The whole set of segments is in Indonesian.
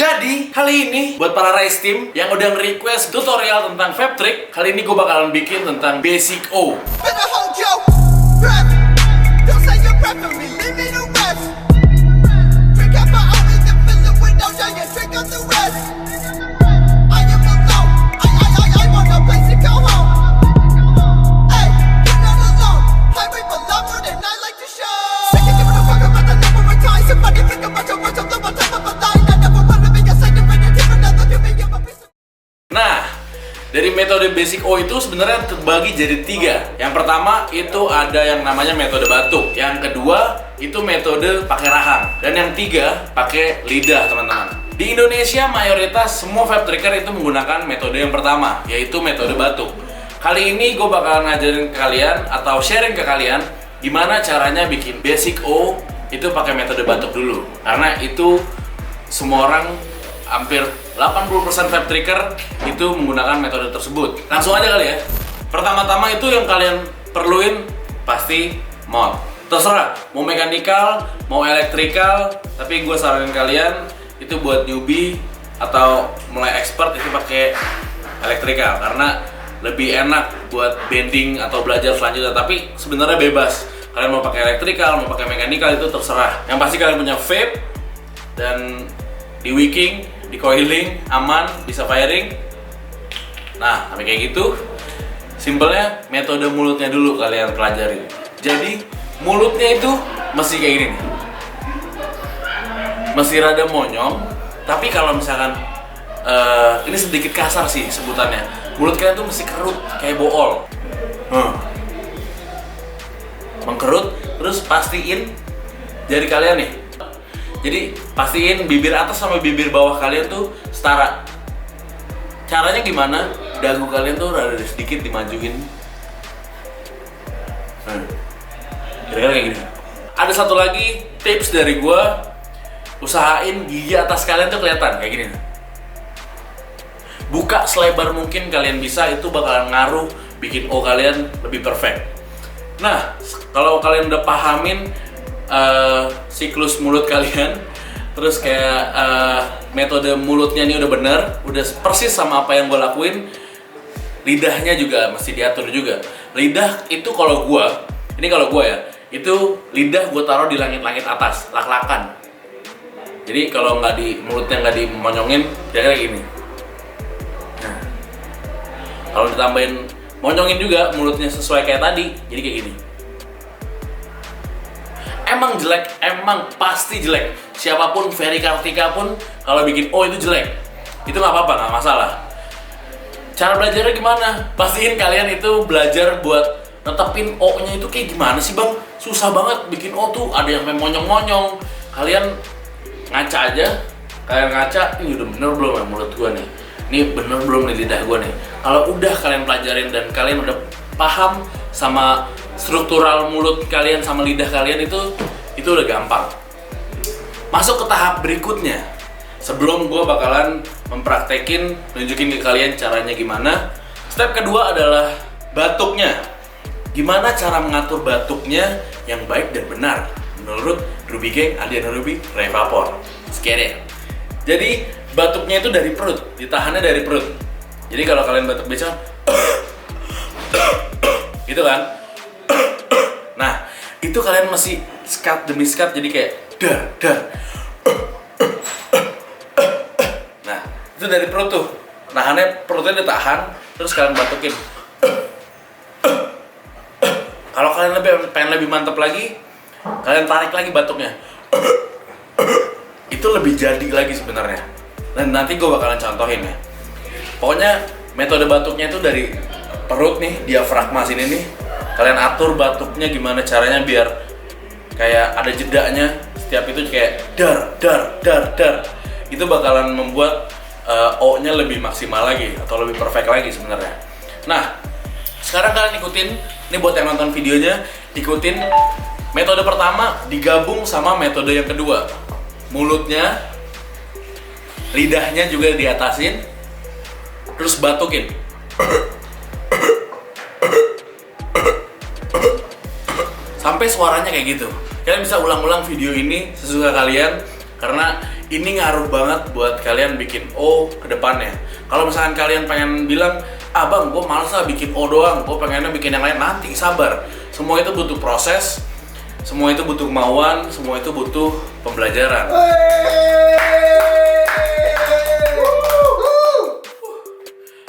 Jadi, kali ini buat para race team yang udah nge-request tutorial tentang vape trick, kali ini gue bakalan bikin tentang basic O. Dari metode basic O itu sebenarnya terbagi jadi 3. Yang pertama itu ada yang namanya metode batuk. Yang kedua itu metode pakai rahang. Dan yang 3 pakai lidah, teman-teman. Di Indonesia mayoritas semua vape tricker itu menggunakan metode yang pertama, yaitu metode batuk. Kali ini gue bakal ngajarin ke kalian atau sharing ke kalian gimana caranya bikin basic O itu pakai metode batuk dulu. Karena itu semua orang, hampir 80% vape tricker itu menggunakan metode tersebut. Langsung aja kali ya. Pertama-tama itu yang kalian perluin pasti mod. Terserah, mau mekanikal, mau elektrikal, tapi gue saranin kalian itu buat newbie atau mulai expert itu pakai elektrikal karena lebih enak buat bending atau belajar selanjutnya. Tapi sebenarnya bebas. Kalian mau pakai elektrikal, mau pakai mekanikal itu terserah. Yang pasti kalian punya vape dan di wicking, di coiling, aman, bisa firing. Nah, sampai kayak gitu. Simpelnya metode mulutnya dulu kalian pelajarin. Jadi mulutnya itu mesti kayak gini nih. Mesti rada monyong. Tapi kalau misalkan ini sedikit kasar sih sebutannya. Mulut kalian tuh mesti kerut kayak bool. Mengkerut, terus pastiin jari kalian nih. Jadi pastiin bibir atas sama bibir bawah kalian tuh setara. Caranya gimana? Dagu kalian tuh rada sedikit dimajuin. Kira-kira kayak gini. Ada satu lagi tips dari gua, usahain gigi atas kalian tuh kelihatan kayak gini. Buka selebar mungkin kalian bisa, itu bakalan ngaruh bikin O kalian lebih perfect. Nah, kalau kalian udah pahamin siklus mulut kalian, terus kayak metode mulutnya ini udah bener, udah persis sama apa yang gue lakuin. Lidahnya juga mesti diatur juga. Lidah itu kalau gue ya, itu lidah gue taruh di langit-langit atas, lak-lakan. Jadi kalau nggak di mulutnya nggak dimonyongin, kira-kira gini. Nah, kalau ditambahin monyongin juga mulutnya sesuai kayak tadi, jadi kayak gini. Emang jelek, emang pasti jelek. Siapapun, Ferry Kartika pun kalau bikin O itu jelek. Itu nggak apa-apa, nggak masalah. Cara belajarnya gimana? Pastiin kalian itu belajar buat netepin O-nya itu kayak gimana sih bang? Susah banget bikin O tuh, ada yang monyong-monyong. Kalian ngaca aja, kalian ngaca, ini udah bener belum ya mulut gua nih? Ini bener belum nih lidah gua nih? Kalau udah kalian pelajarin dan kalian udah paham sama struktural mulut kalian sama lidah kalian itu udah gampang. Masuk ke tahap berikutnya. Sebelum gue bakalan mempraktekin, nunjukin ke kalian caranya gimana. Step kedua adalah batuknya. Gimana cara mengatur batuknya yang baik dan benar menurut Ruby Gang, Adiana Ruby, Ray Vapor. Sekian. Jadi batuknya itu dari perut, ditahannya dari perut. Jadi kalau kalian batuk biasa gitu kan. Nah, itu kalian masih skat demi skat, jadi kayak dar. Nah, itu dari perut tuh. Nahannya, perutnya ditahan, terus kalian batukin. Kalau kalian pengen lebih mantap lagi, kalian tarik lagi batuknya. Itu lebih jadi lagi sebenarnya. Dan nanti gue bakalan contohin ya. Pokoknya metode batuknya itu dari perut nih, diafragma sini nih. Kalian atur batuknya gimana caranya biar kayak ada jedanya. Setiap itu kayak dar. Itu bakalan membuat O-nya lebih maksimal lagi atau lebih perfect lagi sebenarnya. Nah, sekarang kalian ikutin, ini buat yang nonton videonya, ikutin metode pertama digabung sama metode yang kedua. Mulutnya, lidahnya juga diatasin, terus batukin. Sampai suaranya kayak gitu. Kalian bisa ulang-ulang video ini sesuka kalian karena ini ngaruh banget buat kalian bikin O ke depannya. Kalau misalkan kalian pengen bilang, ah bang, gue males lah bikin O doang, gue pengennya bikin yang lain, nanti sabar. Semua itu butuh proses, semua itu butuh kemauan, semua itu butuh pembelajaran.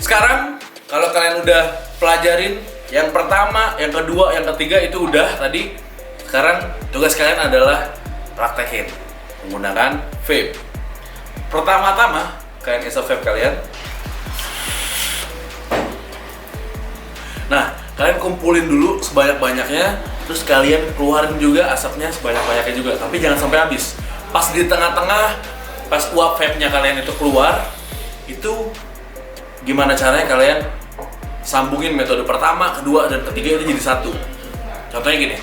Sekarang, kalau kalian udah pelajarin yang pertama, yang kedua, yang ketiga itu udah tadi. Sekarang tugas kalian adalah praktekin menggunakan vape. Pertama-tama kalian isap vape kalian. Nah, kalian kumpulin dulu sebanyak-banyaknya, terus kalian keluarin juga asapnya sebanyak-banyaknya juga, tapi jangan sampai habis. Pas di tengah-tengah, pas uap vape-nya kalian itu keluar, itu gimana caranya kalian sambungin metode pertama, kedua, dan ketiga itu jadi satu. Contohnya gini.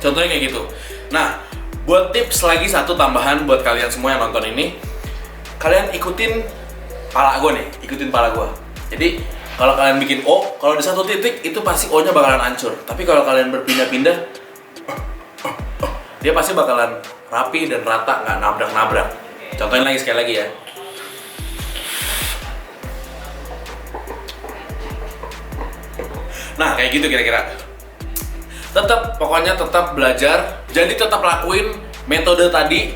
Contohnya kayak gitu. Nah, buat tips lagi satu tambahan buat kalian semua yang nonton ini, kalian ikutin pala gue nih, ikutin pala gue. Jadi kalau kalian bikin O, kalau di satu titik itu pasti O-nya bakalan hancur. Tapi kalau kalian berpindah-pindah, dia pasti bakalan rapi dan rata, nggak nabrak-nabrak. Contohin lagi sekali lagi ya. Nah, kayak gitu kira-kira. Pokoknya tetap belajar. Jadi tetap lakuin metode tadi.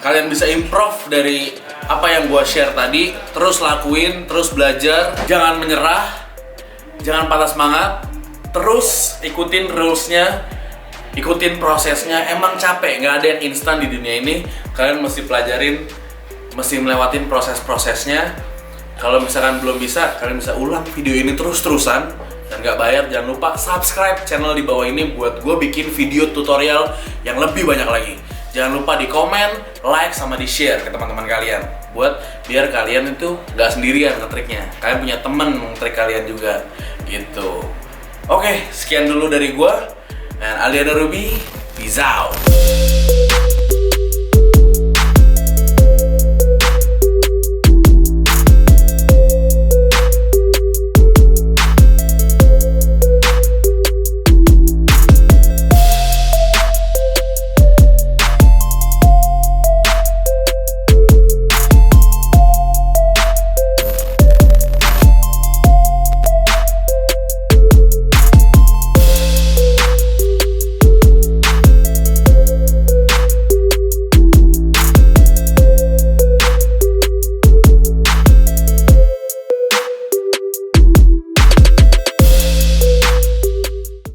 Kalian bisa improve dari apa yang gua share tadi. Terus lakuin, terus belajar. Jangan menyerah, jangan patah semangat. Terus ikutin rules-nya, ikutin prosesnya. Emang capek, nggak ada yang instan di dunia ini. Kalian mesti pelajarin, mesti melewatin proses-prosesnya. Kalau misalkan belum bisa, kalian bisa ulang video ini terus-terusan. Dan gak bayar, jangan lupa subscribe channel di bawah ini buat gue bikin video tutorial yang lebih banyak lagi. Jangan lupa di komen, like, sama di share ke teman-teman kalian, buat biar kalian itu gak sendirian ngetriknya. Kalian punya temen ngetrik kalian juga gitu. Oke, sekian dulu dari gue. And Aliana Ruby, peace out.